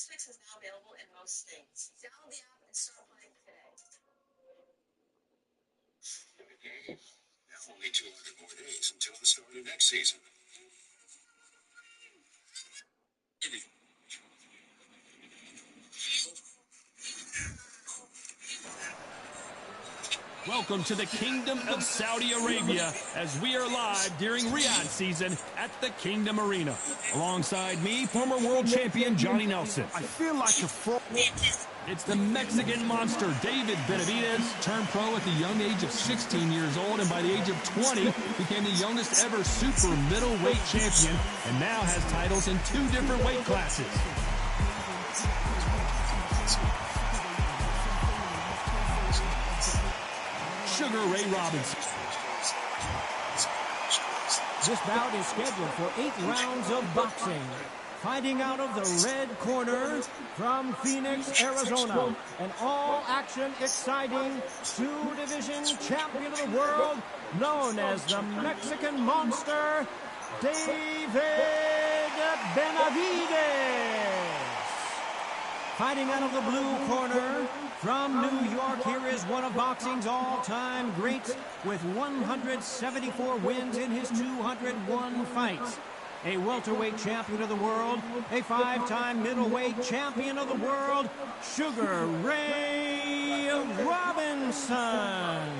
Fix is now available in most states. Download the app and start playing today. Now only 200 more days until the start of next season. Welcome to the Kingdom of Saudi Arabia as we are live during Riyadh season at the Kingdom Arena. Alongside me, former world champion Johnny Nelson. I feel like a fraud. It's the Mexican monster, David Benavidez, turned pro at the young age of 16 years old, and by the age of 20, became the youngest ever super middleweight champion, and now has titles in 2 different weight classes. Sugar Ray Robinson. This bout is scheduled for 8 rounds of boxing. Fighting out of the red corner from Phoenix, Arizona. An all-action, exciting 2-division champion of the world, known as the Mexican Monster, David Benavidez. Fighting out of the blue corner from New York, here is one of boxing's all-time greats with 174 wins in his 201 fights. A welterweight champion of the world, a 5-time middleweight champion of the world, Sugar Ray Robinson.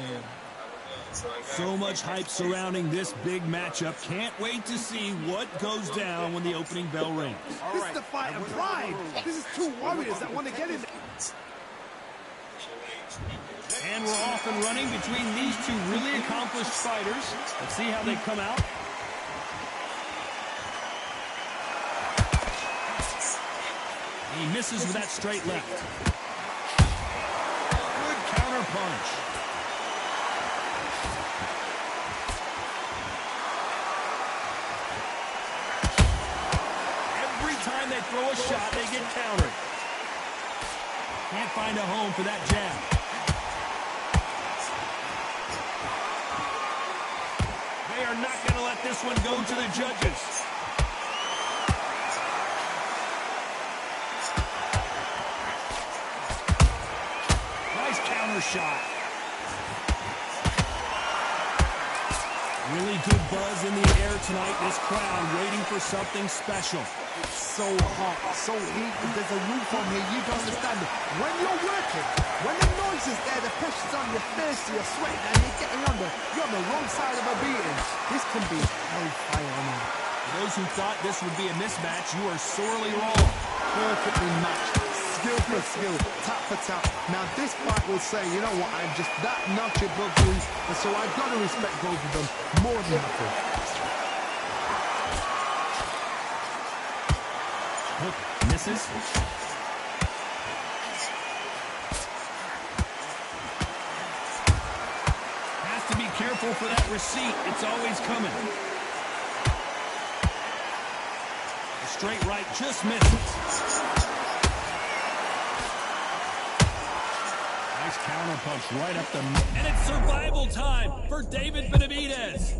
So much hype surrounding this big matchup. Can't wait to see what goes down when the opening bell rings. This is the fight of pride. This is 2 warriors that want to get in there. And we're off and running between these 2 really accomplished fighters. Let's see how they come out. He misses with that straight left. Good counter punch. Every time they throw a shot, they get countered. Can't find a home for that jab. They are not going to let this one go to the judges. Shot. Really good buzz in the air tonight. This crowd waiting for something special. It's so hot, so heated. There's a roof on here. You don't understand it. When you're working, when the noise is there, the pressure's on your face, you're sweating, and you're getting under. You're on the wrong side of a beating. This can be hellfire, man. Those who thought this would be a mismatch, you are sorely wrong. Perfectly matched. Skill for skill, tap for tap. Now this fight will say, you know what, I'm just that notch above you, and so I've got to respect both of them more than happy. Hook misses. Has to be careful for that receipt. It's always coming. The straight right just misses. Counter punch right up the middle. And it's survival time for David Benavidez.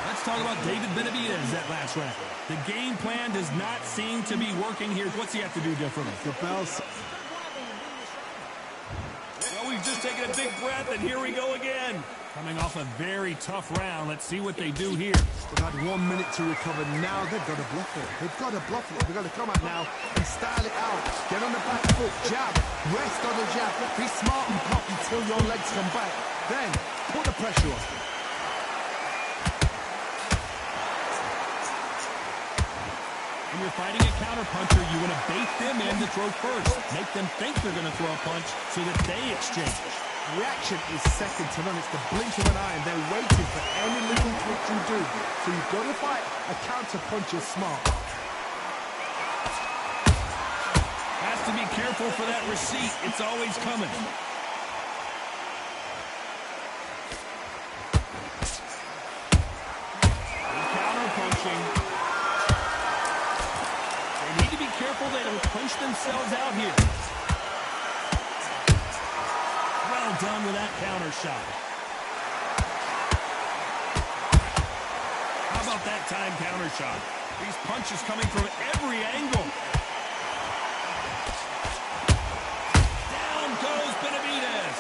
Let's talk about David Benavidez that last round. The game plan does not seem to be working here. What's he have to do differently? The bell's... We've just taken a big breath, and here we go again. Coming off a very tough round. Let's see what they do here. They've had 1 minute to recover. Now they've got to bluff it. They've got to bluff it. They've got to come out now and style it out. Get on the back foot, jab, rest on the jab. Be smart and pop until your legs come back. Then put the pressure on. When you're fighting a counter-puncher, you want to bait them in to throw first. Make them think they're going to throw a punch so that they exchange. Reaction is second to none. It's the blink of an eye, and they're waiting for any little trick you do. So you've got to fight a counter-puncher smart. Has to be careful for that receipt. It's always coming. Counter-punching. They don't punch themselves out here. Well done with that counter shot. How about that time counter shot? These punches coming from every angle. Down goes Benavidez.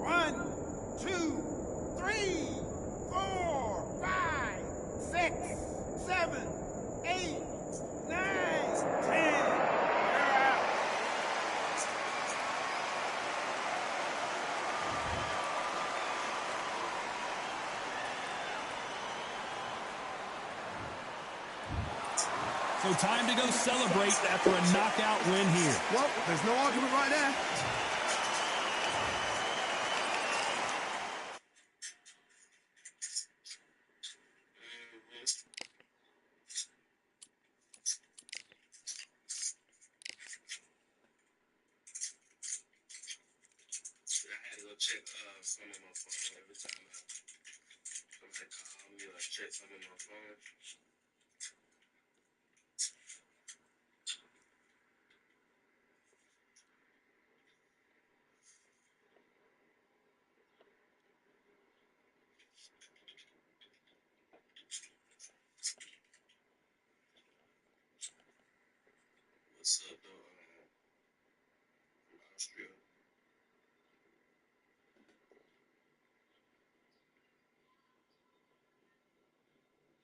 1, 2, 3, 4, 5, 6, 7, 8, 9, 10. So time to go celebrate after a knockout win here. Well, there's no argument right there. I had to go check some on my phone every time somebody called me or check something on my phone. What's up, though? From Austria.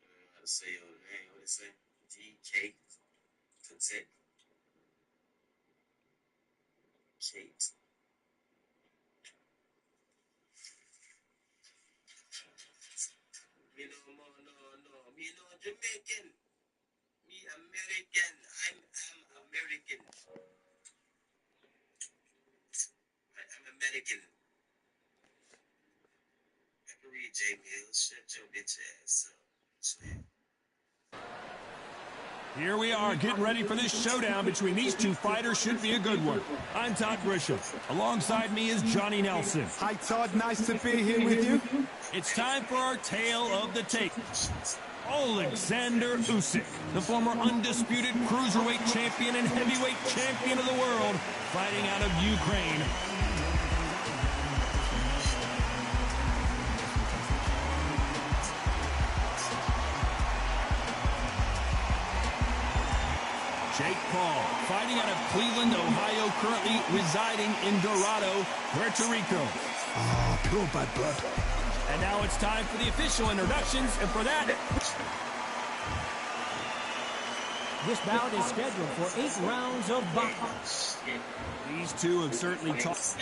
I don't know how to say your name. What it say? DK Protect Kate. Me no more, no. Me no Jamaican. Me American. I'm American. I'm American. I can read J Mills. Shut your bitch ass up. Here we are, getting ready for this showdown between these two fighters. Should be a good one. I'm Todd Grisham. Alongside me is Johnny Nelson. Hi, Todd. Nice to be here with you. It's time for our tale of the tape. Alexander Usyk, the former undisputed cruiserweight champion and heavyweight champion of the world, fighting out of Ukraine. Jake Paul, fighting out of Cleveland, Ohio, currently residing in Dorado, Puerto Rico. Oh, pure bad blood. And now it's time for the official introductions, and for that... This bout is scheduled for 8 rounds of boxing. These two have certainly talked.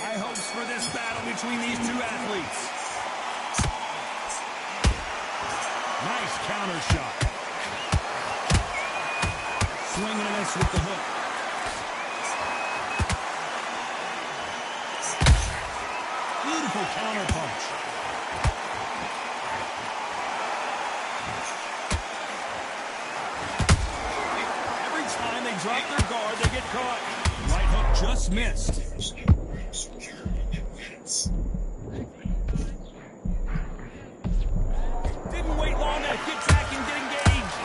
High hopes for this battle between these two athletes. Nice counter shot. Swinging and a miss with the hook. Beautiful counter punch. Every time they drop their guard, they get caught. Right hook just missed. Didn't wait long to get back and get engaged.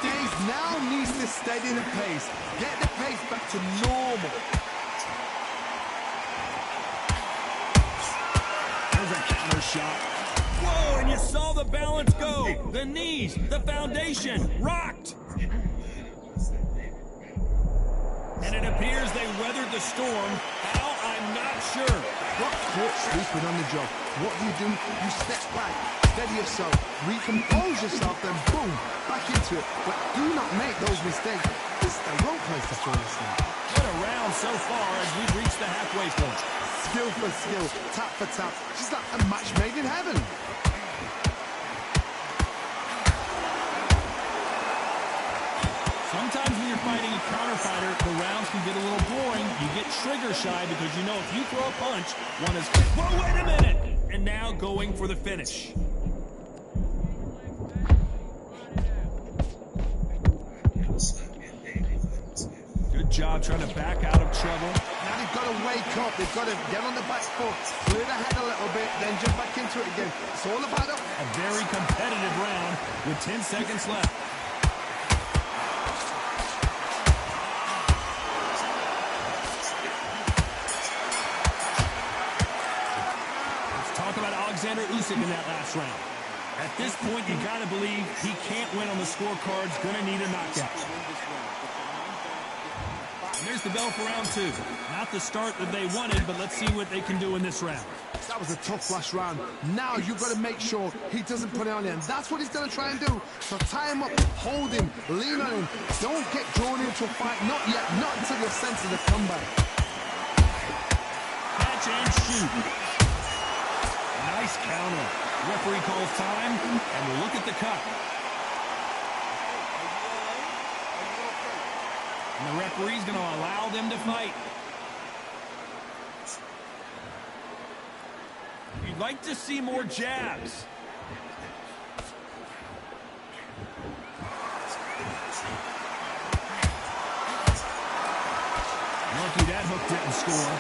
Days now needs to steady the pace. Get the pace back to normal. There's a counter shot. Whoa, and you saw the balance go. The knees, the foundation, rocked. And it appears they weathered the storm. How? I'm not sure. Not caught sleeping on the job. What do? You step back, steady yourself, recompose yourself, then boom, back into it. But do not make those mistakes. This is the wrong place to throw this thing. What a round so far as we've reached the halfway point. Skill for skill, tap for tap. Just like a match made in heaven. Sometimes when you're fighting a counter fighter, the rounds can get a little boring. You get trigger shy because you know if you throw a punch, one is, whoa, wait a minute! And now going for the finish. Good job trying to back out of trouble. Now they've got to wake up. They've got to get on the back foot, clear the head a little bit, then jump back into it again. It's all about it. A very competitive round with 10 seconds left. talk about Alexander Usyk in that last round. At this point, you got to believe he can't win on the scorecards. Going to need a knockout. And there's the bell for round 2. Not the start that they wanted, but let's see what they can do in this round. That was a tough last round. Now you've got to make sure he doesn't put it on him. That's what he's going to try and do. So tie him up, hold him, lean on him. Don't get drawn into a fight. Not yet. Not until you're sensing the comeback. Catch and shoot. Nice counter. Referee calls time, and we'll look at the cut. And the referee's going to allow them to fight. You'd like to see more jabs. Lucky that hook didn't score.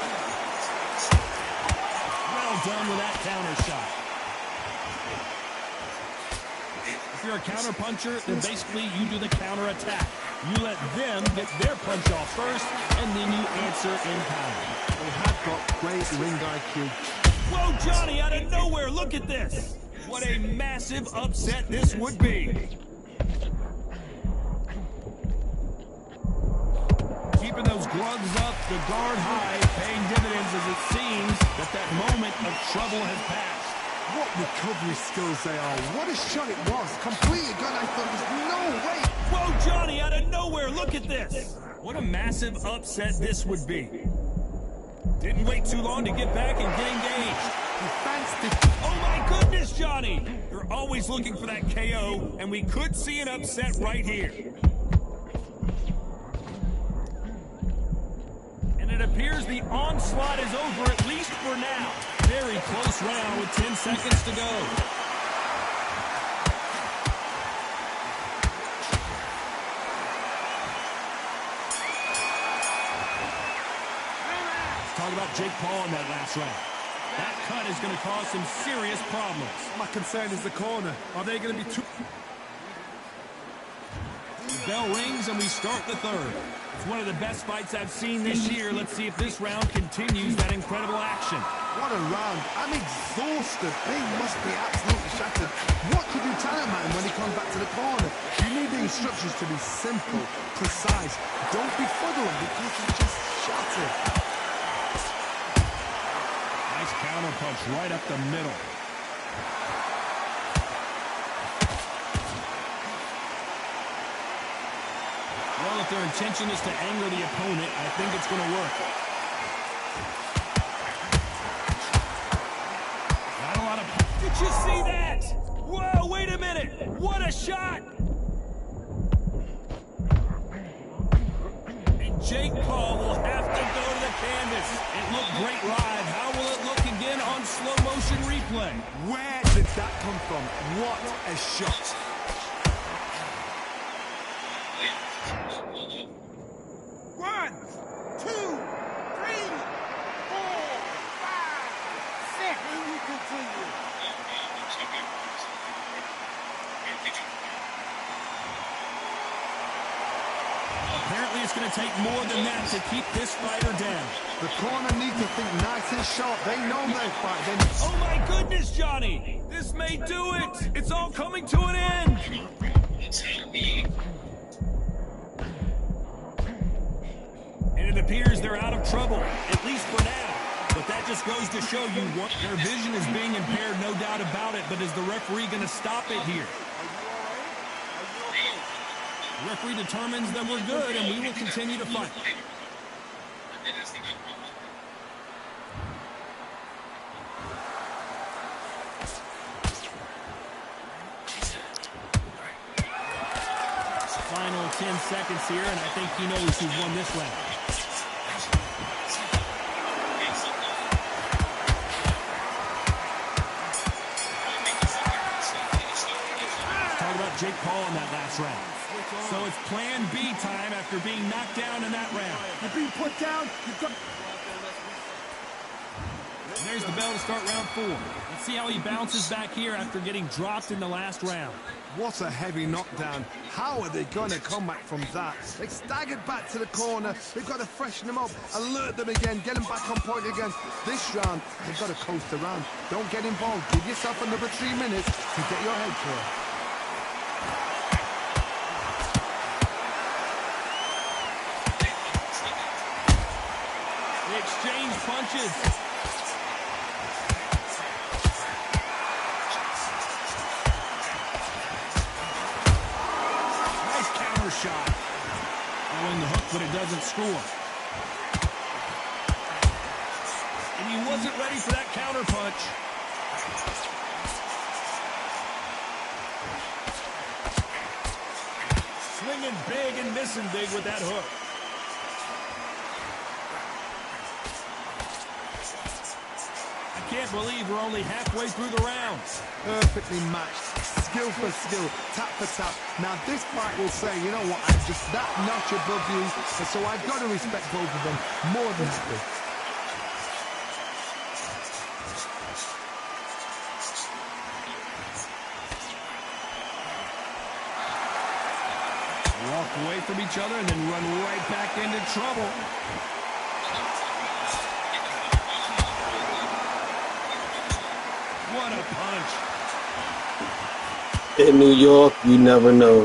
Well done with that counter shot. If you're a counter puncher, then basically you do the counter attack. You let them get their punch off first, and then you answer in kind. They have got great ring IQ. Whoa, Johnny, out of nowhere, look at this. What a massive upset this would be. Keeping those gloves up, the guard high, paying dividends as it seems that moment of trouble has passed. What recovery skills they are. What a shot it was. Completely gone. I thought there's no way. Whoa, Johnny, out of nowhere, look at this. What a massive upset this would be. Didn't wait too long to get back and get engaged. Oh my goodness, Johnny. You're always looking for that KO, and we could see an upset right here. And it appears the onslaught is over, at least for now. Very close round with 10 seconds to go. Let's talk about Jake Paul in that last round. That cut is going to cause some serious problems. My concern is the corner. Are they going to be too... The bell rings and we start the third. It's one of the best fights I've seen this year. Let's see if this round continues that incredible action. What a round. I'm exhausted. They must be absolutely shattered. What could you tell him, man, when he comes back to the corner? You need the instructions to be simple, precise. Don't befuddle him because he's just shattered. Nice counter punch right up the middle. Well, if their intention is to anger the opponent, I think it's going to work. Not a lot of... Did you see that? Whoa, wait a minute. What a shot. And Jake Paul will have to go to the canvas. It looked great live. How will it look again on slow motion replay? Where did that come from? What a shot. Apparently it's going to take more than that to keep this fighter down. The corner needs to think nice and sharp. They know they fight. Oh my goodness, Johnny! This may do it! It's all coming to an end! And it appears they're out of trouble, at least for now. But that just goes to show you what their vision is being impaired, no doubt about it. But is the referee going to stop it here? The referee determines that we're good, and we will continue to fight. Final 10 seconds here, and I think he knows who's won this round. Talk about Jake Paul in that last round. So it's plan B time after being knocked down in that round. You're being put down. You've got... There rings the bell to start round 4. Let's see how he bounces back here after getting dropped in the last round. What a heavy knockdown. How are they going to come back from that? They staggered back to the corner. They've got to freshen them up, alert them again, get them back on point again. This round, they've got to coast around. Don't get involved. Give yourself another 3 minutes to get your head clear. They exchange punches. Shot. Throwing the hook, but it doesn't score. And he wasn't ready for that counter punch. Swinging big and missing big with that hook. I can't believe we're only halfway through the round. Perfectly matched. Skill for skill, tap for tap. Now this fight will say, you know what, I'm just that notch above you, and so I've got to respect both of them more than happy. Walk away from each other and then run right back into trouble. What a punch. In New York, you never know.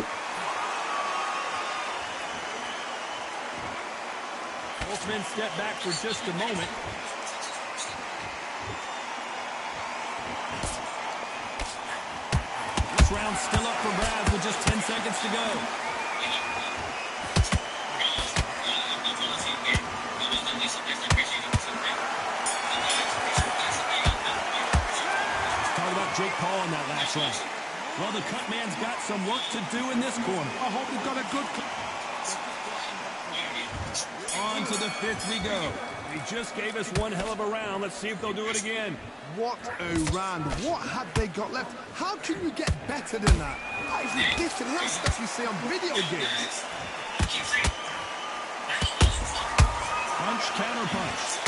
Both men step back for just a moment. This round's still up for grabs with just 10 seconds to go. Talk about Jake Paul in that last round. Well, the cut man's got some work to do in this corner. I hope they've got a good... On to the 5th we go. They just gave us one hell of a round. Let's see if they'll do it again. What a round. What have they got left? How can you get better than that? That is ridiculous. That's stuff you see on video games. Punch, counter punch.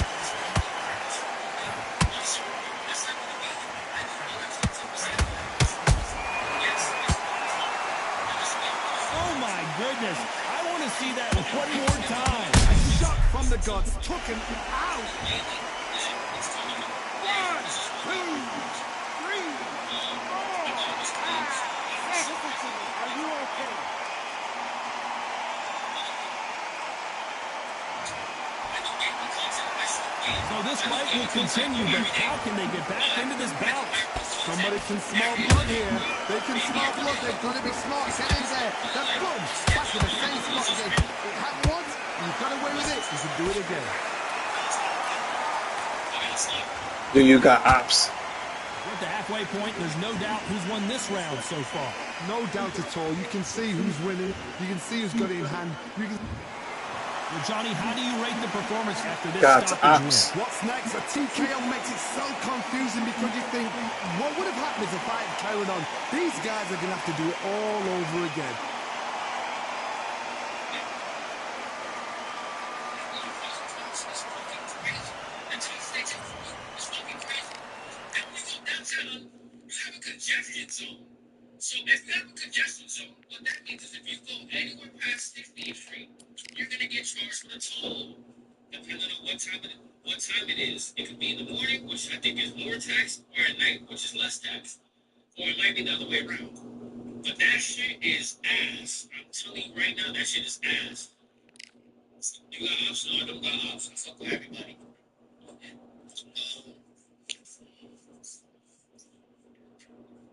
Goodness, I want to see that one more time. A shot from the gods took him out. 1, 2, 3, 4. Are you okay? So this fight will continue, but how can they get back into this bout? Somebody can smell blood here. They can smell blood. They've got to be smart. Get in there. That blood back to the same spot again. It happened once, and you've got away with it. You can do it again. Do you got ops? We're at the halfway point. There's no doubt who's won this round so far. No doubt at all. You can see who's winning. You can see who's got it in hand. You can... Well, Johnny, how do you rate the performance after this Got stoppage ops. win? What's next? A TKO makes it so confusing because you think, what would have happened if the fight had carried on? These guys are going to have to do it all over again. So if you have a congestion zone, what that means is if you go anywhere past 60th Street, you're gonna get charged with a toll, depending on what time it is. It could be in the morning, which I think is more tax, or at night, which is less tax, or it might be the other way around. But that shit is ass. I'm telling you right now, that shit is ass. You got options, or I don't got options. Fuck with everybody.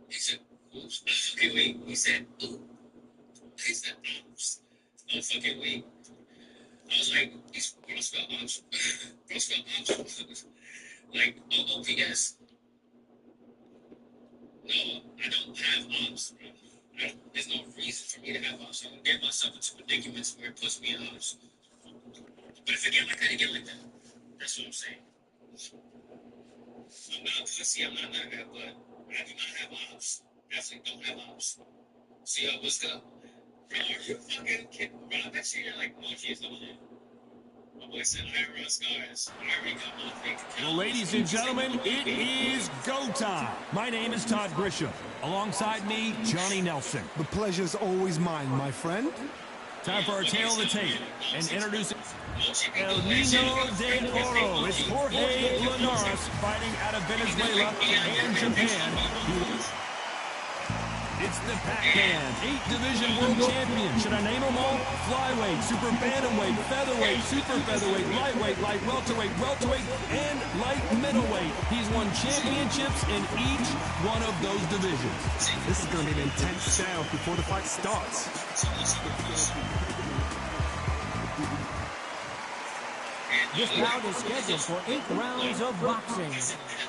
He said, oops. Okay, wait. He said, ooh. He said, oops. No fucking wait. I was like, bro, spell ops. Bro, spell ops. Like, OPS. No, I don't have ops, bro. There's no reason for me to have ops. I'm gonna get myself into predicaments where it puts me in ops. But if I get like that, I get like that. That's what I'm saying. I'm not pussy, I'm not that, but I do not have ops. Definitely don't have ops. See how what's up? Bro, are you fucking kidding? Bro, I bet you you're like, no, she's no shit. My boy said IRS guys. I already got my bank account. Well, ladies and gentlemen, it is go time. My name is Todd Grisham. Alongside me, Johnny Nelson. The pleasure's always mine, my friend. Time for our tail of the tape. And introducing El Nino de Oro. It's Jorge Linares fighting out of Venezuela and Japan. It's the Pac-Man, 8-division world champion. Should I name them all? Flyweight, super bantamweight, featherweight, super featherweight, lightweight, light welterweight, welterweight, and light middleweight. He's won championships in each one of those divisions. This is going to be an intense style before the fight starts. This bout is scheduled for 8 rounds of boxing.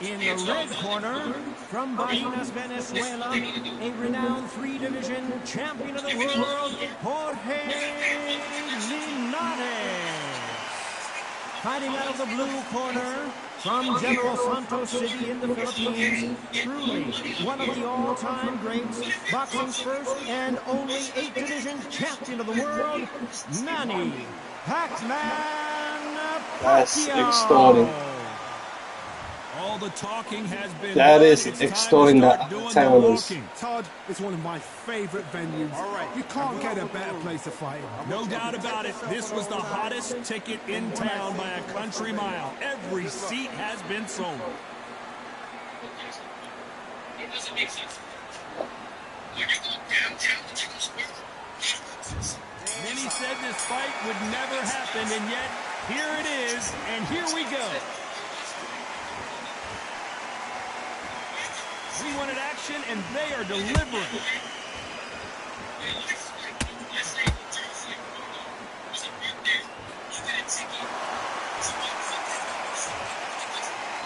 In the red corner, from Barinas, Venezuela, a renowned 3-division champion of the world, Jorge Linares. Fighting out of the blue corner, from General Santos City in the Philippines, truly one of the all-time greats, boxing's first and only 8-division champion of the world, Manny Pac-Man Pacquiao. That's extorting. All the talking has been That done. is It's extorting time to that start doing the talents. walking. Todd, it's one of my favorite venues. All right. You can't get a better place to fight. No doubt about it, this was the hottest ticket in town by a country mile. Every seat has been sold. It doesn't make sense. When you go downtown to Chico Square, Many said this fight would never happen, and yet here it is, and here we go. We wanted action, and they are delivering.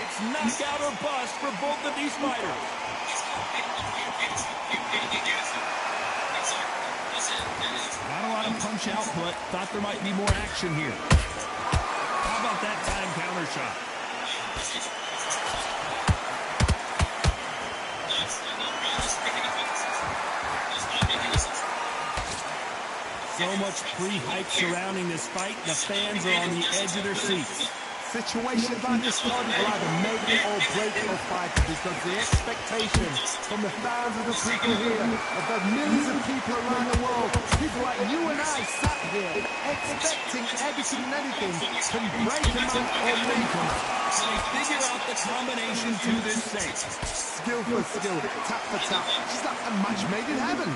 It's knockout or bust for both of these fighters. Not a lot of punch output. Thought there might be more action here. How about that time counter shot? So much pre-hype surrounding this fight. The fans are on the edge of their seats. Situations like this one will either make it or break your fight because the expectations from the thousands of people here, of the millions of people around the world, people like you and I sat here expecting everything and anything can break a man or make him. They figure out the combination to this safe. Skill for skill, tap for tap. She's like a match made in heaven.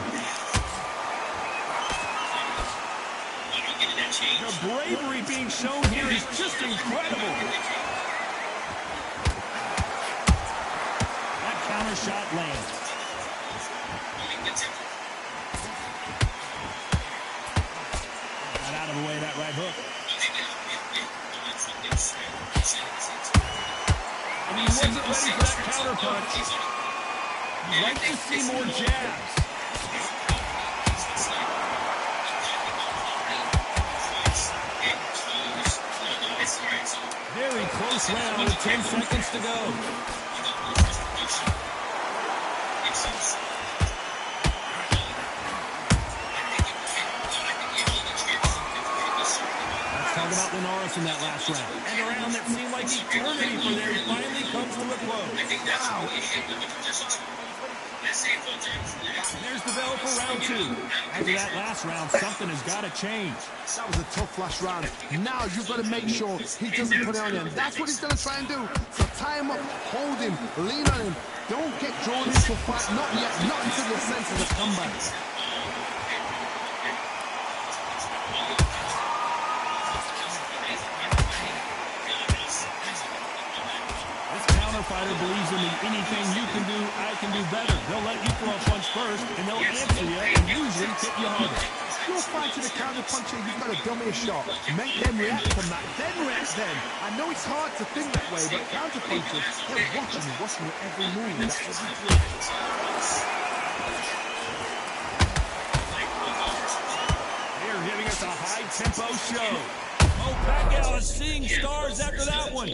The bravery being shown here is just incredible. That counter shot lands. Got out of the way of that right hook. And he wasn't ready for that counter punch. You'd like to see more jabs. Very close round with 10 seconds to go. Let's talk about Linares in that last round. And a round that seemed like eternity for there finally comes to a close. There's the bell for round 2. After that last round, something has got to change. That was a tough last round. Now you've got to make sure he doesn't put it on you. And that's what he's going to try and do. So tie him up, hold him, lean on him. Don't get drawn into a fight. Not yet. Not until your senses have come back. Fighter believes in me. Anything you can do, I can do better. They'll let you throw a punch first, and they'll answer you and usually hit you harder. You're fighting a counter puncher, you've got to dummy a shot. Make them react from that, then react then. I know it's hard to think that way, but counter punchers, they're watching your every move. That's what you do. They're giving us a high-tempo show. Oh, Pacquiao is seeing stars after that one.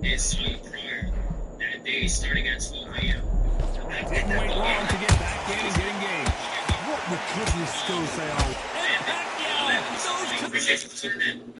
And saw you prior that day starting at 12 a.m. Didn't wait long to get back in and get engaged. What ridiculous skills they are. And Pacquiao goes to...